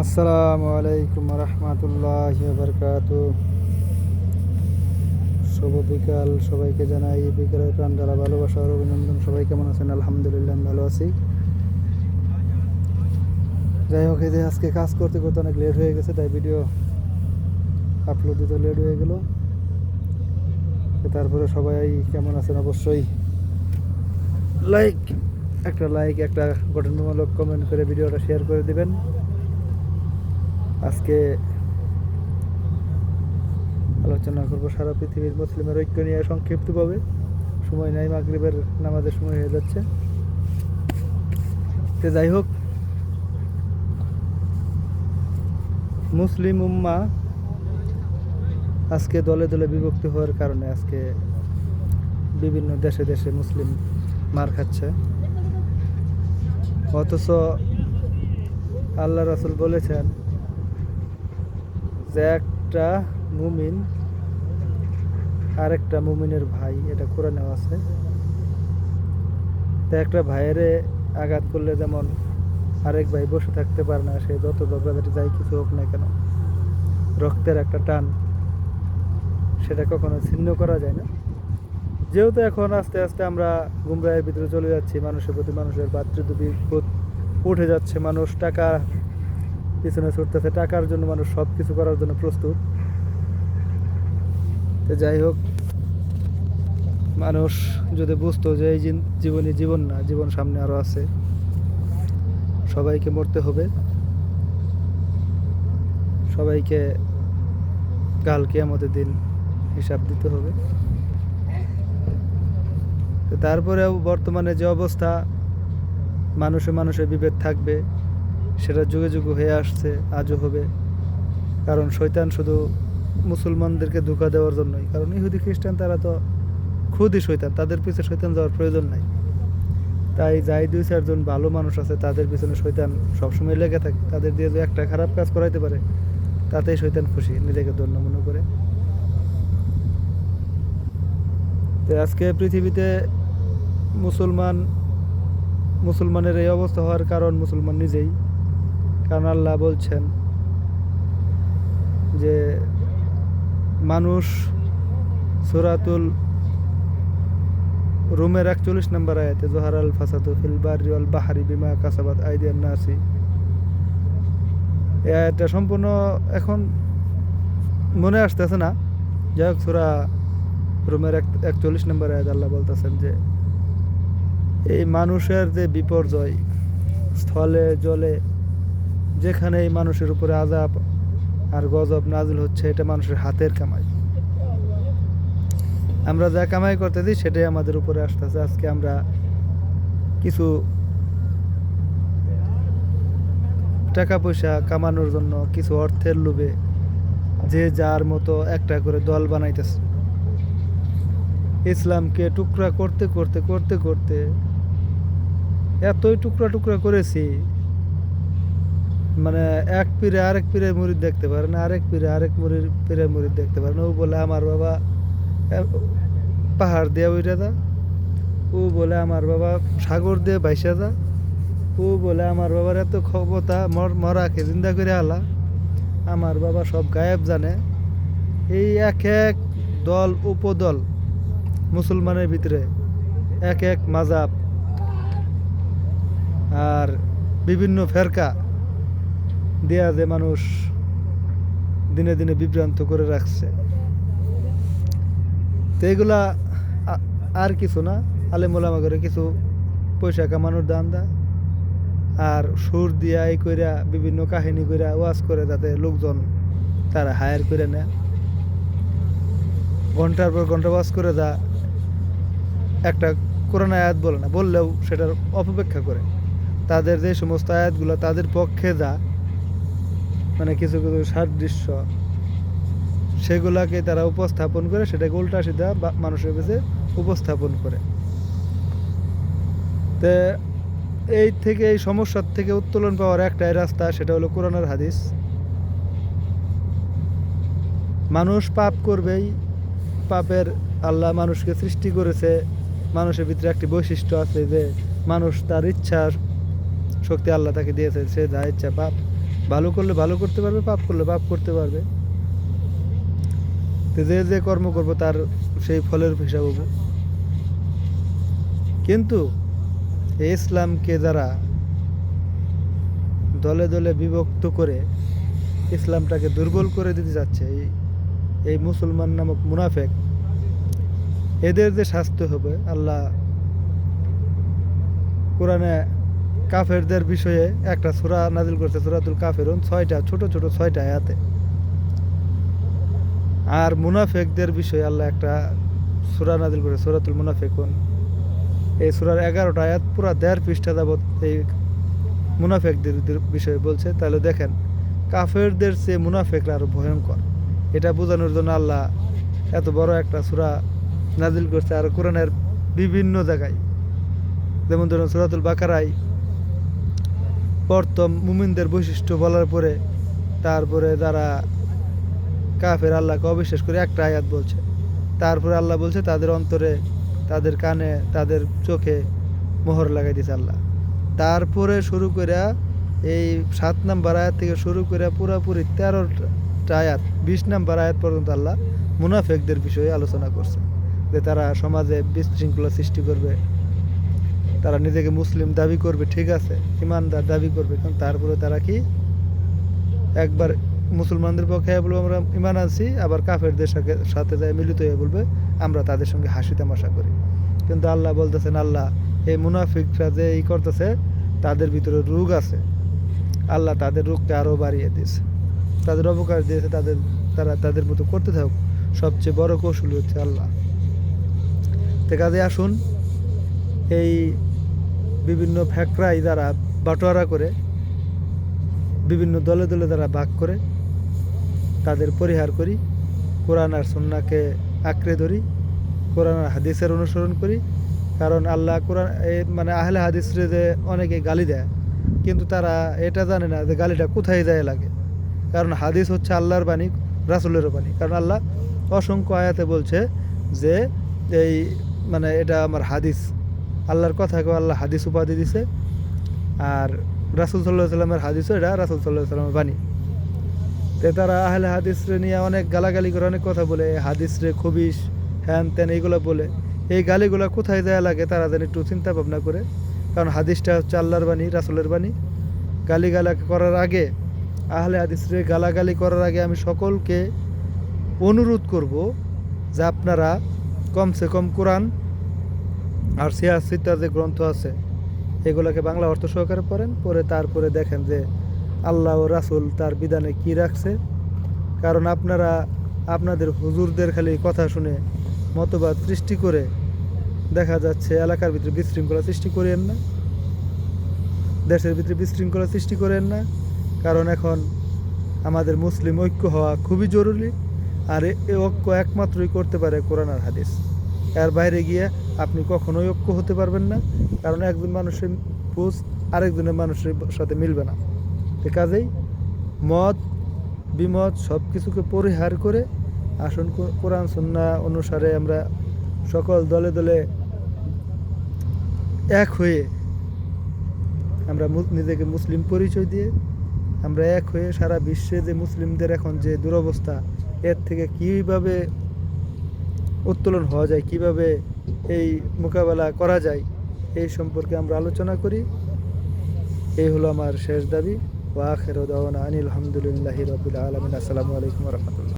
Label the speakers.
Speaker 1: আসসালামু আলাইকুম রহমতুল্লাহি বারকাতুহু। শুভ বিকাল সবাইকে জানাই। বিকালের প্রাণ ঢালা ভালোবাসা আর অভিনন্দন। সবাই কেমন আছেন? আলহামদুলিল্লাহ আমি ভালো আছি। যাই হোক, এই যে আজকে কাজ করতে করতে অনেক লেট হয়ে গেছে, তাই ভিডিও আপলোড দিতে লেট হয়ে গেল। তারপরে সবাই কেমন আছেন অবশ্যই লাইক একটা গঠনমূলক কমেন্ট করে ভিডিওটা শেয়ার করে দিবেন। আজকে আলোচনা করবো সারা পৃথিবীর মুসলিমের ঐক্য নিয়ে সংক্ষিপ্তভাবে। সময় নাই, মাগরিবের নামাজের সময় হয়ে যাচ্ছে। তো যাই হোক, মুসলিম উম্মাহ আজকে দলে দলে বিভক্তি হওয়ার কারণে আজকে বিভিন্ন দেশে দেশে মুসলিম মার খাচ্ছে। অথচ আল্লাহ রাসূল বলেছেন যে একটা মুমিন আরেকটা মুমিনের ভাই, এটা কোরআনেও আছে। তো একটা ভাইয়েরে আঘাত করলে যেমন আরেক ভাই বসে থাকতে পারে না, সে যত ঝগড়াঝাটি যাই কিছু হোক না কেন, রক্তের একটা টান সেটা কখনো ছিন্ন করা যায় না। যেহেতু এখন আস্তে আস্তে আমরা গুমরাহের ভিতরে চলে যাচ্ছি, মানুষের প্রতি মানুষের ভ্রাতৃত্ববোধ উঠে যাচ্ছে, মানুষ টাকা পিছনে ছুটতেছে, টাকার জন্য মানুষ সব কিছু করার জন্য প্রস্তুত। তো যাই হোক, মানুষ যদি বুঝতো যে এই জীবনই জীবন না, জীবন সামনে আরও আছে, সবাইকে মরতে হবে, সবাইকে কাল কিয়ামতের দিন হিসাব দিতে হবে। তো তারপরেও বর্তমানে যে অবস্থা, মানুষে মানুষের বিভেদ থাকবে, সেটা যুগে যুগে হয়ে আসছে, আজও হবে। কারণ শয়তান শুধু মুসলমানদেরকে ধোঁকা দেওয়ার জন্যই, কারণ ইহুদি খ্রিস্টান তারা তো খুদই শয়তান, তাদের পিছনে শয়তান যাওয়ার প্রয়োজন নাই। তাই যাই দুই চারজন ভালো মানুষ আছে তাদের পিছনে শয়তান সবসময় লেগে থাকে, তাদের দিয়ে যে একটা খারাপ কাজ করাইতে পারে তাতেই শয়তান খুশি, নিজেকে ধন্য মনে করে। তো আজকে পৃথিবীতে মুসলমানের এই অবস্থা হওয়ার কারণ মুসলমান নিজেই। কারণ আল্লাহ বলছেন যে মানুষ সূরাতুল রুমের 41 নম্বর আয়াতে জোহারাল ফাসাদু ফিল বাররি ওয়াল বাহরি বিমা কাসাবাত আইদিয়ান নাসি, এই আয়াতটা সম্পূর্ণ এখন মনে আসতেছে না। যাই হোক, সূরা রুমের 41 নম্বর আয়াত আল্লাহ বলতেছেন যে এই মানুষের যে বিপর্যয়, স্থলে জলে যেখানে এই মানুষের উপরে আযাব আর গজব নাজিল হচ্ছে, এটা মানুষের হাতের কামাই। আমরা যা কামাই করতেছি সেটাই আমাদের উপরে আসতেছে। আজকে আমরা কিছু টাকা পয়সা কামানোর জন্য, কিছু অর্থের লোভে যে যার মতো একটা করে দল বানাইতেছে। ইসলামকে টুকরা করতে করতে করতে করতে এতই টুকরা টুকরা করেছি, মানে এক পীরে আরেক পীরের মুরিদ দেখতে পারে না, আরেক পীরে আরেক পীরের মুরিদ দেখতে পারে না। ও বলে আমার বাবা পাহাড় দিয়ে উইরা যা, ও বলে আমার বাবা সাগর দিয়ে ভাইসা যা, ও বলে আমার বাবার এত ক্ষমতা, মরাকে জিন্দা করে আলা, আমার বাবা সব গায়েব জানে। এই এক এক দল উপদল মুসলমানের ভিতরে, এক এক মাজাব আর বিভিন্ন ফেরকা দেয়া যে মানুষ দিনে দিনে বিভ্রান্ত করে রাখছে। তো এগুলা আর কিছু না, আলেম ওলামা করে কিছু পয়সা কামানোর দান্দা, আর সুর দিয়া এই কইরা বিভিন্ন কাহিনী কইরা ওয়াজ করে যাতে লোকজন তারা হায়ার করে নেয়। ঘন্টার পর ঘন্টা ওয়াজ করে যা একটা কোরআন আয়াত বলে না, বললেও সেটার অপব্যাখ্যা করে। তাদের যে সমস্ত আয়াতগুলো তাদের পক্ষে যা, মানে কিছু কিছু সাদৃশ্য, সেগুলাকে তারা উপস্থাপন করে, সেটাকে উল্টা সিধা মানুষের কাছে উপস্থাপন করে। তো এই সমস্যার থেকে উত্তোলন পাওয়ার একটাই রাস্তা, সেটা হলো কোরআন আর হাদিস। মানুষ পাপ করবেই, পাপের আল্লাহ মানুষকে সৃষ্টি করেছে, মানুষের ভিতরে একটি বৈশিষ্ট্য আছে যে মানুষ তার ইচ্ছা শক্তি আল্লাহ তাকে দিয়েছে, সে যা ইচ্ছা ভালো করলে ভালো করতে পারবে, পাপ করলে পাপ করতে পারবে। তো যে যে কর্ম করবো তার সেই ফলের হিসাব হবো। কিন্তু এই ইসলামকে যারা দলে দলে বিভক্ত করে ইসলামটাকে দুর্বল করে দিতে যাচ্ছে, এই মুসলমান নামক মুনাফেক, এদের যে শাস্তি হবে আল্লাহ কোরআনে কাফেরদের বিষয়ে একটা সূরা নাজিল করছে, সূরাতুল কাফিরুন, 6টা ছোট ছোট 6টা আয়াতে। আর মুনাফেকদের বিষয়ে আল্লাহ একটা সূরা নাজিল করেছে, সূরাতুল মুনাফিকুন। এই সূরার 11টা আয়াত পুরো 1.5 পৃষ্ঠা যাবত এই মুনাফেকদের বিষয়ে বলছে। তাহলে দেখেন কাফেরদের চেয়ে মুনাফেকরা আরো ভয়ঙ্কর। এটা বোঝানোর জন্য আল্লাহ এত বড় একটা সূরা নাজিল করছে। আর কোরআনের বিভিন্ন জায়গায়, যেমন ধরুন সূরাতুল বাকারায় প্রথম মুমিনদের বৈশিষ্ট্য বলার পরে তারপরে যারা কাফের আল্লাহকে অবিশ্বাস করে একটা আয়াত বলছে, তারপরে আল্লাহ বলছে তাদের অন্তরে, তাদের কানে, তাদের চোখে মোহর লাগাই দিয়েছে আল্লাহ। তারপরে শুরু করে এই 7 নাম্বার আয়াত থেকে শুরু করে পুরোপুরি 13টা আয়াত 20 নাম্বার আয়াত পর্যন্ত আল্লাহ মুনাফেকদের বিষয়ে আলোচনা করছে, যে তারা সমাজে বিশৃঙ্খলা সৃষ্টি করবে, তারা নিজেকে মুসলিম দাবি করবে, ঠিক আছে, ইমানদার দাবি করবে, কিন্তু তারপরে তারা কি একবার মুসলমানদের পক্ষে বলবো আমরা ইমান আনছি, আবার কাফেরদের সাথে যায় মিলিত হয়ে বলবে আমরা তাদের সঙ্গে হাসি তামাশা করি। কিন্তু আল্লাহ বলতেছেন, আল্লাহ এই মুনাফিকরা যে এই করতেছে তাদের ভিতরে রোগ আছে, আল্লাহ তাদের রোগকে আরও বাড়িয়ে দিয়েছে, তাদের অবকাশ দিয়েছে, তারা তাদের মতো করতে থাকুক। সবচেয়ে বড় কৌশল হচ্ছে আল্লাহ। তো কাজে আসুন, এই বিভিন্ন ফ্যাকরাই যারা বাটোয়ারা করে, বিভিন্ন দলে দলে যারা ভাগ করে, তাদের পরিহার করি, কোরআন আর সুন্নাহকে আঁকড়ে ধরি, কোরআন আর হাদিসের অনুসরণ করি। কারণ আল্লাহ কোরআন মানে আহলে হাদিসরে যে অনেকে গালি দেয়, কিন্তু তারা এটা জানে না যে গালিটা কোথায় যায় লাগে। কারণ হাদিস হচ্ছে আল্লাহর বাণী, রাসূলেরও বাণী। কারণ আল্লাহ অসংখ্য আয়াতে বলছে যে এই মানে এটা আমার হাদিস, আল্লাহর কথাকে আল্লাহ হাদিস উপাধি দিছে। আর রাসূল সাল্লাল্লাহু আলাইহি সাল্লামের হাদিসও এটা রাসূল সাল্লাল্লাহু আলাইহি সাল্লামের বাণী। তো তারা আহলে হাদিসরে নিয়ে অনেক গালাগালি করে, অনেক কথা বলে, হাদিসরে খবিশ হ্যান ত্যান এইগুলো বলে। এই গালিগুলো কোথায় যায় লাগে তারা যেন একটু চিন্তা ভাবনা করে। কারণ হাদিসটা হচ্ছে আল্লাহর বাণী, রাসূলের বাণী। গালিগালা করার আগে, আহলে হাদিসরে গালাগালি করার আগে আমি সকলকে অনুরোধ করব যে আপনারা কমসে কম কোরআন আর সিয়াসিতার যে গ্রন্থ আছে এগুলোকে বাংলা অর্থ সহকারে পড়েন, পরে তারপরে দেখেন যে আল্লাহ ও রাসূল তার বিধানে কি রাখছে। কারণ আপনারা আপনাদের হুজুরদের খালি কথা শুনে মতবাদ সৃষ্টি করে দেখা যাচ্ছে এলাকার ভিতরে বিশৃঙ্খলা সৃষ্টি করেন না, দেশের ভিতরে বিশৃঙ্খলা সৃষ্টি করেন না। কারণ এখন আমাদের মুসলিম ঐক্য হওয়া খুবই জরুরি। আর এই ঐক্য একমাত্রই করতে পারে কোরআন আর হাদিস। এর বাইরে গিয়ে আপনি কখনোই ঐক্য হতে পারবেন না। কারণ একজন মানুষের বুঝ আরেকজনের মানুষের সাথে মিলবে না। তো কাজেই মত বিমত সব কিছুকে পরিহার করে আসুন কোরআন সুন্নাহ অনুসারে আমরা সকল দলে দলে এক হয়ে আমরা নিজেকে মুসলিম পরিচয় দিয়ে আমরা এক হয়ে সারা বিশ্বে যে মুসলিমদের এখন যে দুরবস্থা, এর থেকে কীভাবে উত্তোলন হওয়া যায়, কিভাবে এই মোকাবেলা করা যায়, এই সম্পর্কে আমরা আলোচনা করি। এই হলো আমার শেষ দাবি। ওয়া আখিরু দাওয়ানা আনিল হামদুলিল্লাহি রাব্বিল আলামিন। আসসালামু আলাইকুম ওয়া রাহমাতুল্লাহ।